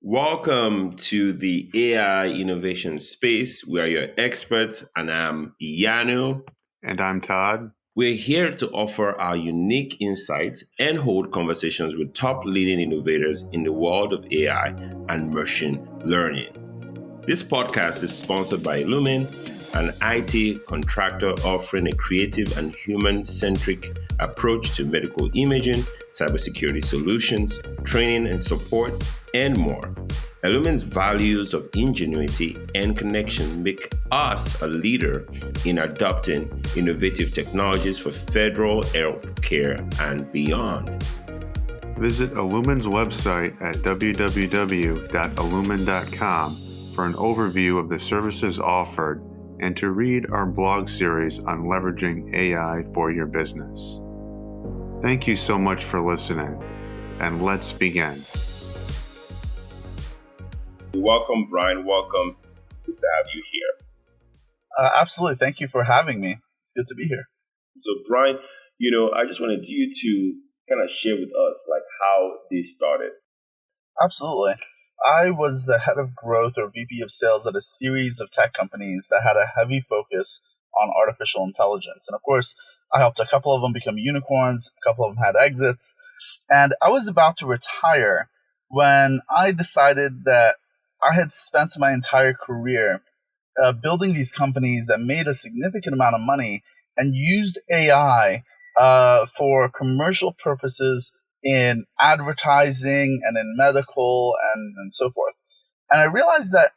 Welcome to the AI innovation space. We are your experts, and I'm Iyanu. And I'm Todd. We're here to offer our unique insights and hold conversations with top leading innovators in the world of AI and machine learning. This podcast is sponsored by Ellumen, an IT contractor offering a creative and human-centric approach to medical imaging, cybersecurity solutions, training and support, and more. Ellumen's values of ingenuity and connection make us a leader in adopting innovative technologies for federal healthcare and beyond. Visit Ellumen's website at www.ellumen.com for an overview of the services offered and to read our blog series on leveraging AI for your business. Thank you so much for listening, and let's begin. Welcome, Bryan. Welcome. It's good to have you here. Absolutely. Thank you for having me. It's good to be here. So, Bryan, I just wanted you to kind of share with us how this started. Absolutely. I was the head of growth or VP of sales at a series of tech companies that had a heavy focus on artificial intelligence. And of course, I helped a couple of them become unicorns, a couple of them had exits. And I was about to retire when I decided that I had spent my entire career building these companies that made a significant amount of money and used AI for commercial purposes in advertising and in medical and so forth. And I realized that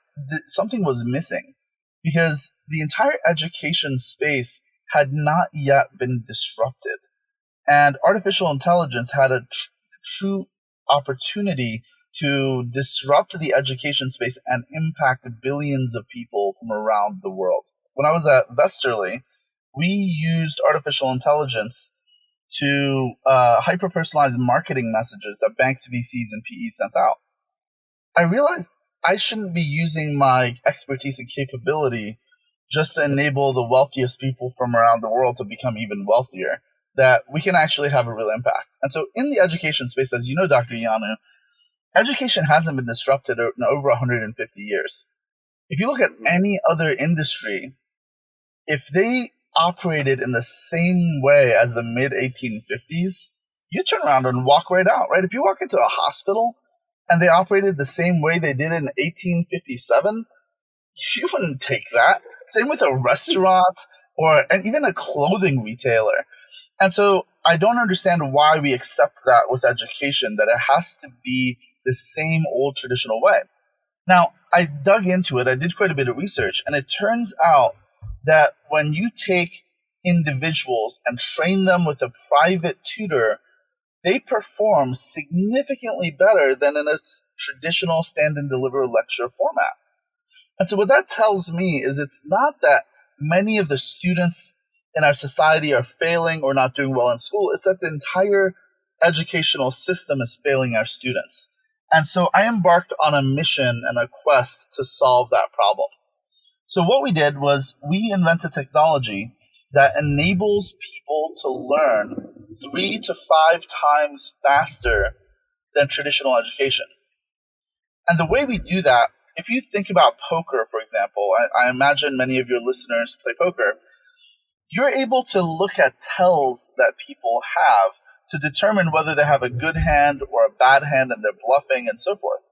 something was missing because the entire education space had not yet been disrupted. And artificial intelligence had a true opportunity to disrupt the education space and impact billions of people from around the world. When I was at Vesterly, we used artificial intelligence to hyper-personalized marketing messages that banks, VCs, and PEs sent out. I realized I shouldn't be using my expertise and capability just to enable the wealthiest people from around the world to become even wealthier, that we can actually have a real impact. And so in the education space, as you know, Dr. Iyanu, education hasn't been disrupted in over 150 years. If you look at any other industry, if they operated in the same way as the mid-1850s, you turn around and walk right out, right? If you walk into a hospital and they operated the same way they did in 1857, you wouldn't take that. Same with a restaurant and even a clothing retailer. And so I don't understand why we accept that with education, that it has to be the same old traditional way. Now, I dug into it. I did quite a bit of research, and it turns out that when you take individuals and train them with a private tutor, they perform significantly better than in a traditional stand and deliver lecture format. And so what that tells me is it's not that many of the students in our society are failing or not doing well in school. It's that the entire educational system is failing our students. And so I embarked on a mission and a quest to solve that problem. So what we did was we invented technology that enables people to learn 3 to 5 times faster than traditional education. And the way we do that, if you think about poker, for example, I imagine many of your listeners play poker, you're able to look at tells that people have to determine whether they have a good hand or a bad hand and they're bluffing and so forth.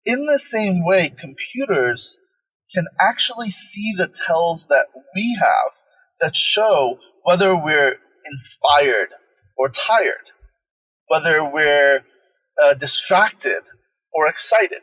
In the same way, computers can actually see the tells that we have that show whether we're inspired or tired, whether we're distracted or excited.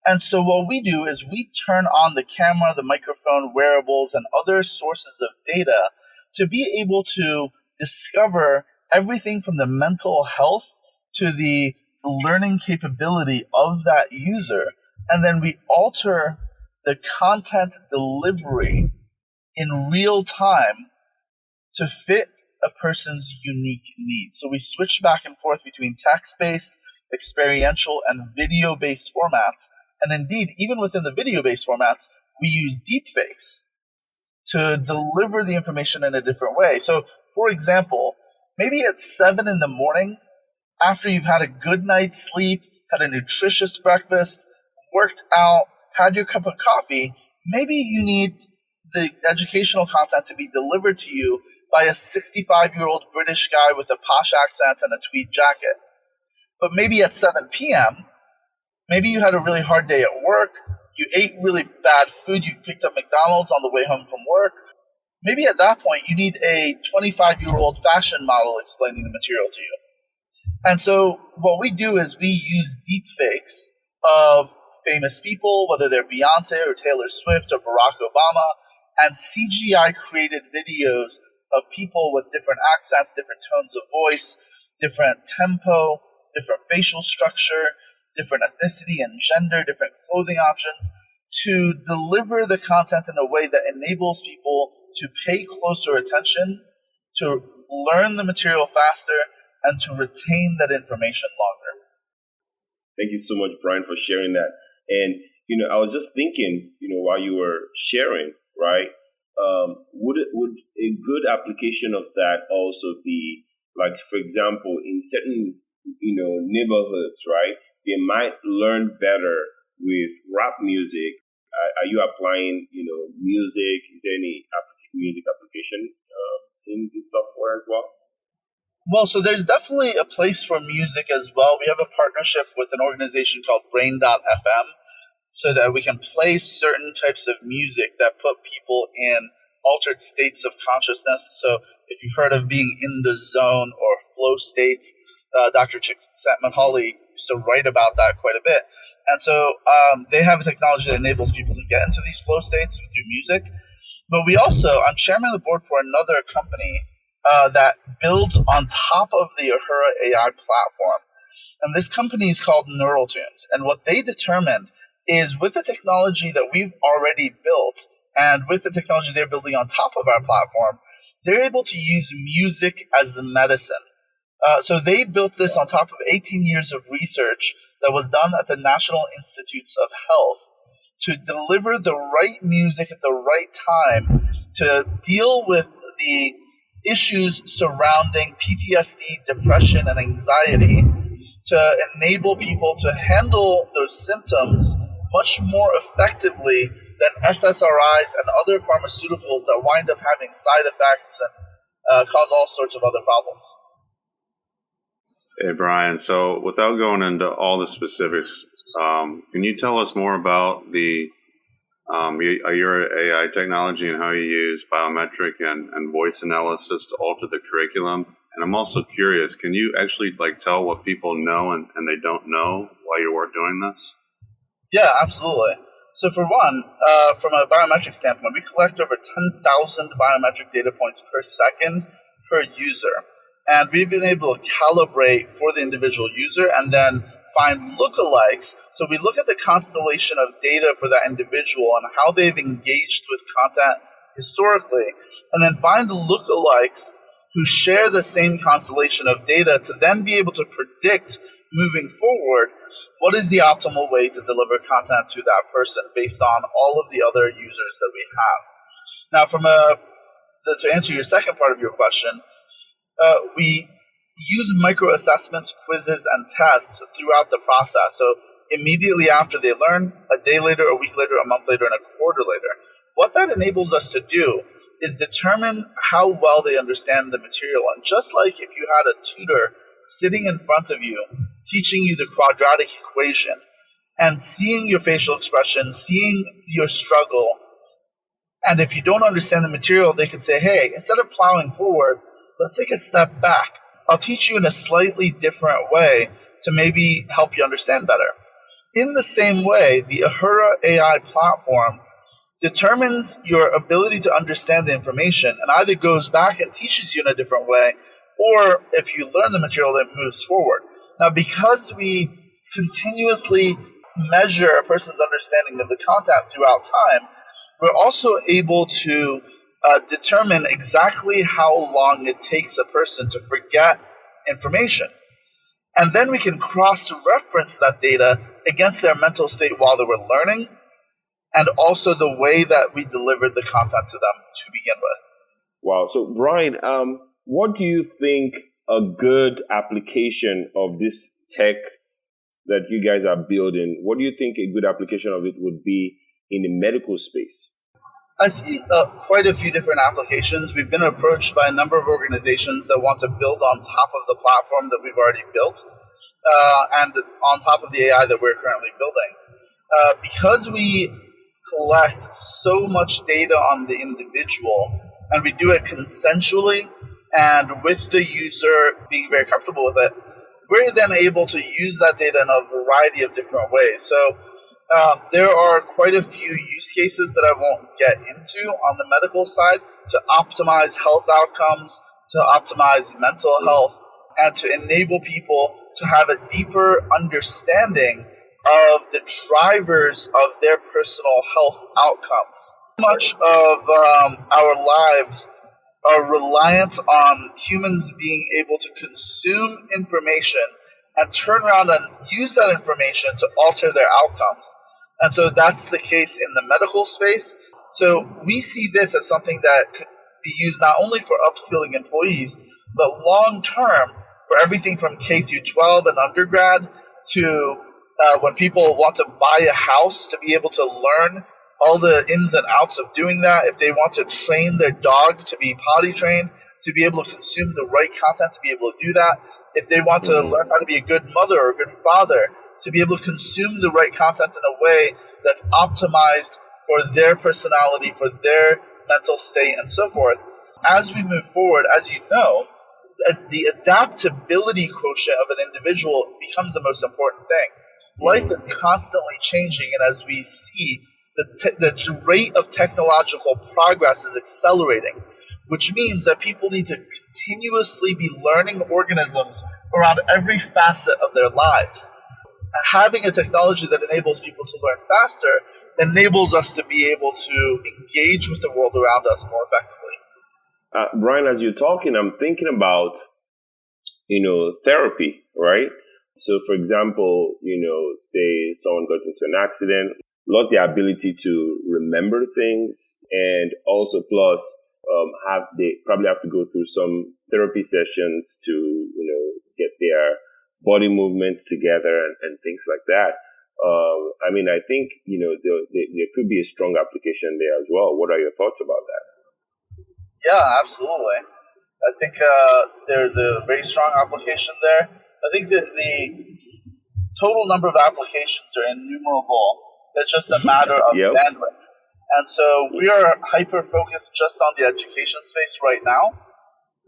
And so what we do is we turn on the camera, the microphone, wearables, and other sources of data to be able to discover everything from the mental health to the learning capability of that user. And then we alter the content delivery in real time to fit a person's unique needs. So we switch back and forth between text-based, experiential, and video-based formats. And indeed, even within the video-based formats, we use deepfakes to deliver the information in a different way. So, for example, maybe at 7 in the morning, after you've had a good night's sleep, had a nutritious breakfast, worked out, had your cup of coffee, maybe you need the educational content to be delivered to you by a 65-year-old British guy with a posh accent and a tweed jacket. But maybe at 7 p.m., maybe you had a really hard day at work, you ate really bad food, you picked up McDonald's on the way home from work. Maybe at that point, you need a 25-year-old fashion model explaining the material to you. And so what we do is we use deep fakes of famous people, whether they're Beyonce or Taylor Swift or Barack Obama, and CGI created videos of people with different accents, different tones of voice, different tempo, different facial structure, different ethnicity and gender, different clothing options, to deliver the content in a way that enables people to pay closer attention, to learn the material faster, and to retain that information longer. Thank you so much, Bryan, for sharing that. And, I was just thinking, while you were sharing, right, would a good application of that also be, like, for example, in certain, neighborhoods, right, they might learn better with rap music. Are you applying, music? Is there any music application in the software as well? Well, so there's definitely a place for music as well. We have a partnership with an organization called Brain.fm so that we can play certain types of music that put people in altered states of consciousness. So if you've heard of being in the zone or flow states, Dr. Csikszentmihalyi used to write about that quite a bit. And so they have a technology that enables people to get into these flow states through music. But I'm chairman of the board for another company that builds on top of the Ahura AI platform. And this company is called NeuralTunes. And what they determined is with the technology that we've already built and with the technology they're building on top of our platform, they're able to use music as medicine. So they built this on top of 18 years of research that was done at the National Institutes of Health to deliver the right music at the right time to deal with the issues surrounding PTSD, depression, and anxiety, to enable people to handle those symptoms much more effectively than SSRIs and other pharmaceuticals that wind up having side effects and cause all sorts of other problems. Hey, Bryan. So without going into all the specifics, can you tell us more about your AI technology and how you use biometric and voice analysis to alter the curriculum? And I'm also curious, can you actually tell what people know and they don't know while you're doing this? Yeah, absolutely. So for one, from a biometric standpoint, we collect over 10,000 biometric data points per second per user. And we've been able to calibrate for the individual user and then find lookalikes. So we look at the constellation of data for that individual and how they've engaged with content historically, and then find lookalikes who share the same constellation of data to then be able to predict moving forward what is the optimal way to deliver content to that person based on all of the other users that we have. Now, to answer your second part of your question, we use micro assessments, quizzes, and tests throughout the process. So immediately after they learn, a day later, a week later, a month later, and a quarter later. What that enables us to do is determine how well they understand the material. And just like if you had a tutor sitting in front of you, teaching you the quadratic equation, and seeing your facial expression, seeing your struggle, and if you don't understand the material, they could say, hey, instead of plowing forward, let's take a step back. I'll teach you in a slightly different way to maybe help you understand better. In the same way, the Ahura AI platform determines your ability to understand the information and either goes back and teaches you in a different way, or if you learn the material, it moves forward. Now, because we continuously measure a person's understanding of the content throughout time, we're also able to determine exactly how long it takes a person to forget information. And then we can cross-reference that data against their mental state while they were learning, and also the way that we delivered the content to them to begin with. Wow. So, Bryan, what do you think a good application of this tech that you guys are building, what do you think a good application of it would be in the medical space? I see quite a few different applications. We've been approached by a number of organizations that want to build on top of the platform that we've already built and on top of the AI that we're currently building. Because we collect so much data on the individual and we do it consensually and with the user being very comfortable with it, we're then able to use that data in a variety of different ways. So there are quite a few use cases that I won't get into on the medical side to optimize health outcomes, to optimize mental health, and to enable people to have a deeper understanding of the drivers of their personal health outcomes. Much of our lives are reliant on humans being able to consume information and turn around and use that information to alter their outcomes. And so that's the case in the medical space. So we see this as something that could be used not only for upskilling employees, but long term for everything from K through 12 and undergrad to when people want to buy a house, to be able to learn all the ins and outs of doing that. If they want to train their dog to be potty trained, to be able to consume the right content, to be able to do that. If they want to learn how to be a good mother or a good father, to be able to consume the right content in a way that's optimized for their personality, for their mental state, and so forth. As we move forward, as you know, the adaptability quotient of an individual becomes the most important thing. Life is constantly changing, and as we see, the rate of technological progress is accelerating, which means that people need to continuously be learning organisms around every facet of their lives. Having a technology that enables people to learn faster enables us to be able to engage with the world around us more effectively. Bryan, as you're talking, I'm thinking about, therapy, right? So, for example, say someone got into an accident, lost the ability to remember things, and also plus they probably have to go through some therapy sessions to, get their body movements together and things like that. I think, there could be a strong application there as well. What are your thoughts about that? Yeah, absolutely. I think there's a very strong application there. I think that the total number of applications are innumerable. It's just a matter of bandwidth. And so we are hyper-focused just on the education space right now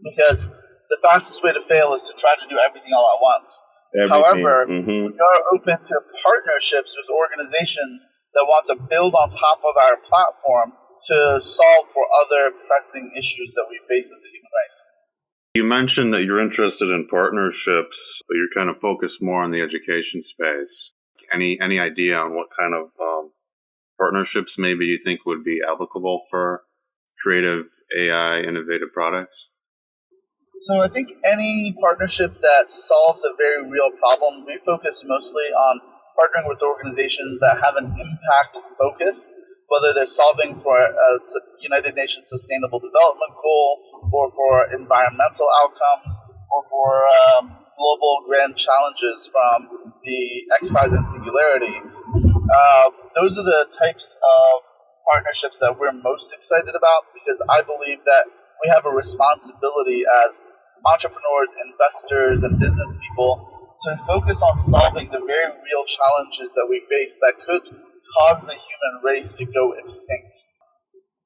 because the fastest way to fail is to try to do everything all at once. However, we are open to partnerships with organizations that want to build on top of our platform to solve for other pressing issues that we face as a human race. You mentioned that you're interested in partnerships, but you're kind of focused more on the education space. Any idea on what kind of partnerships maybe you think would be applicable for creative AI innovative products? So I think any partnership that solves a very real problem, we focus mostly on partnering with organizations that have an impact focus, whether they're solving for a United Nations Sustainable Development Goal or for environmental outcomes or for global grand challenges from the X Prize and Singularity. Those are the types of partnerships that we're most excited about because I believe that we have a responsibility as entrepreneurs, investors, and business people to focus on solving the very real challenges that we face that could cause the human race to go extinct.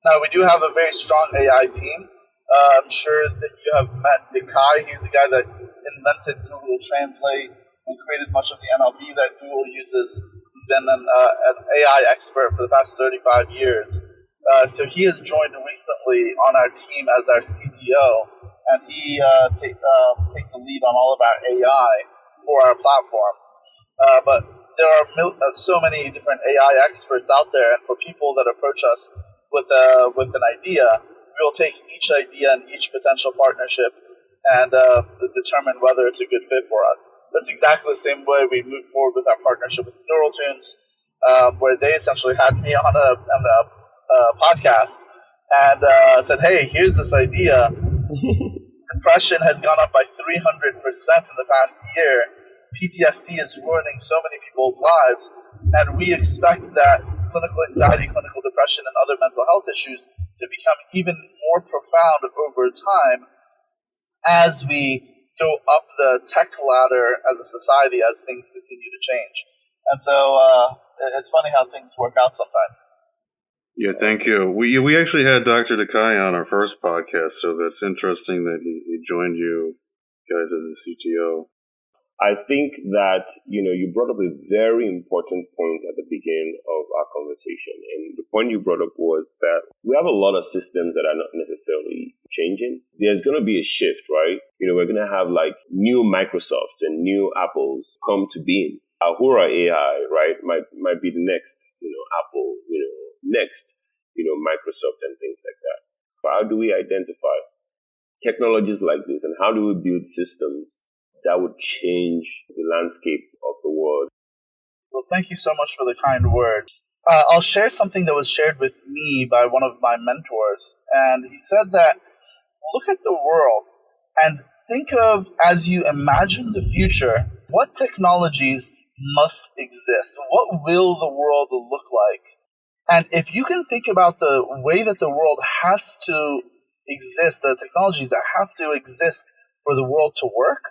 Now, we do have a very strong AI team. I'm sure that you have met Nikai. He's the guy that invented Google Translate and created much of the NLP that Google uses. He's been an AI expert for the past 35 years. So he has joined recently on our team as our CTO, and he takes the lead on all of our AI for our platform. But there are so many different AI experts out there, and for people that approach us with an idea, we will take each idea and each potential partnership and determine whether it's a good fit for us. That's exactly the same way we moved forward with our partnership with NeuralTunes, where they essentially had me on a podcast and said, hey, here's this idea. Depression has gone up by 300% in the past year. PTSD is ruining so many people's lives, and we expect that clinical anxiety, clinical depression, and other mental health issues to become even more profound over time as we go up the tech ladder as a society, as things continue to change. And so it's funny how things work out sometimes. Yeah, thank you. We actually had Dr. Takai on our first podcast, so that's interesting that he joined you guys as a CTO. I think that, you brought up a very important point at the beginning of our conversation. And the point you brought up was that we have a lot of systems that are not necessarily changing. There's going to be a shift, right? We're going to have like new Microsofts and new Apples come to being. Ahura AI, right, might be the next, Apple, next, Microsoft and things like that. But how do we identify technologies like this, and how do we build systems that would change the landscape of the world? Well, thank you so much for the kind word. I'll share something that was shared with me by one of my mentors, and he said that look at the world and think of, as you imagine the future, what technologies must exist? What will the world look like? And if you can think about the way that the world has to exist, the technologies that have to exist for the world to work,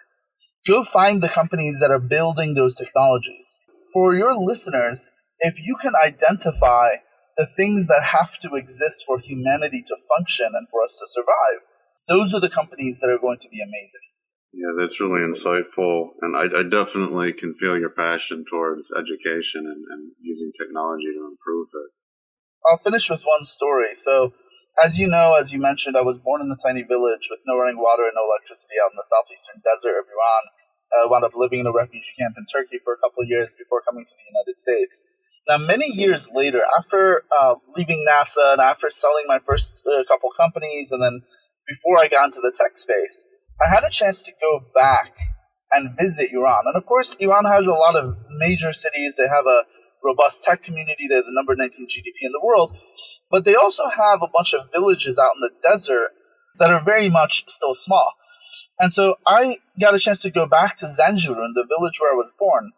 go find the companies that are building those technologies. For your listeners, if you can identify the things that have to exist for humanity to function and for us to survive, those are the companies that are going to be amazing. Yeah, that's really insightful. And I definitely can feel your passion towards education and using technology to improve it. I'll finish with one story. So, as you know, as you mentioned, I was born in a tiny village with no running water and no electricity out in the southeastern desert of Iran. I wound up living in a refugee camp in Turkey for a couple of years before coming to the United States. Now, many years later, after leaving NASA and after selling my first couple companies, and then before I got into the tech space, I had a chance to go back and visit Iran. And of course, Iran has a lot of major cities. They have a robust tech community. They're the number 19 GDP in the world. But they also have a bunch of villages out in the desert that are very much still small. And so I got a chance to go back to Zanjurun, the village where I was born.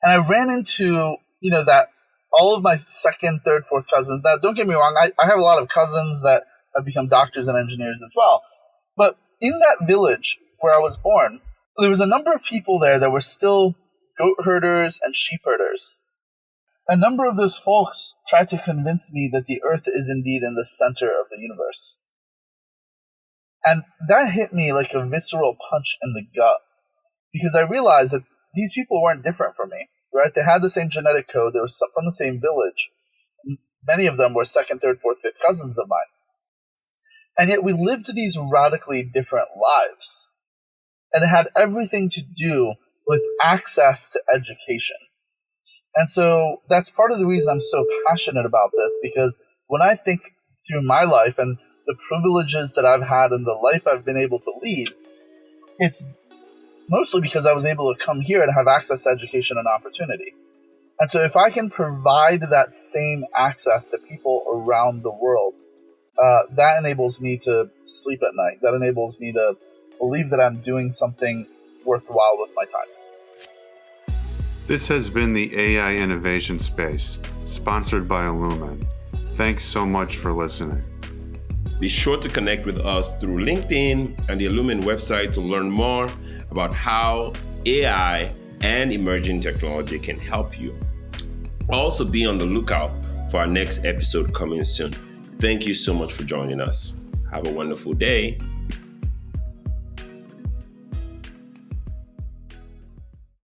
And I ran into, that all of my second, third, fourth cousins. Now, don't get me wrong, I have a lot of cousins that have become doctors and engineers as well. But in that village where I was born, there was a number of people there that were still goat herders and sheep herders. A number of those folks tried to convince me that the earth is indeed in the center of the universe. And that hit me like a visceral punch in the gut, because I realized that these people weren't different from me, right? They had the same genetic code. They were from the same village. Many of them were second, third, fourth, fifth cousins of mine. And yet we lived these radically different lives. And it had everything to do with access to education. And so that's part of the reason I'm so passionate about this, because when I think through my life and the privileges that I've had and the life I've been able to lead, it's mostly because I was able to come here and have access to education and opportunity. And so if I can provide that same access to people around the world, that enables me to sleep at night. That enables me to believe that I'm doing something worthwhile with my time. This has been the AI Innovation Space, sponsored by Ellumen. Thanks so much for listening. Be sure to connect with us through LinkedIn and the Ellumen website to learn more about how AI and emerging technology can help you. Also, be on the lookout for our next episode coming soon. Thank you so much for joining us. Have a wonderful day.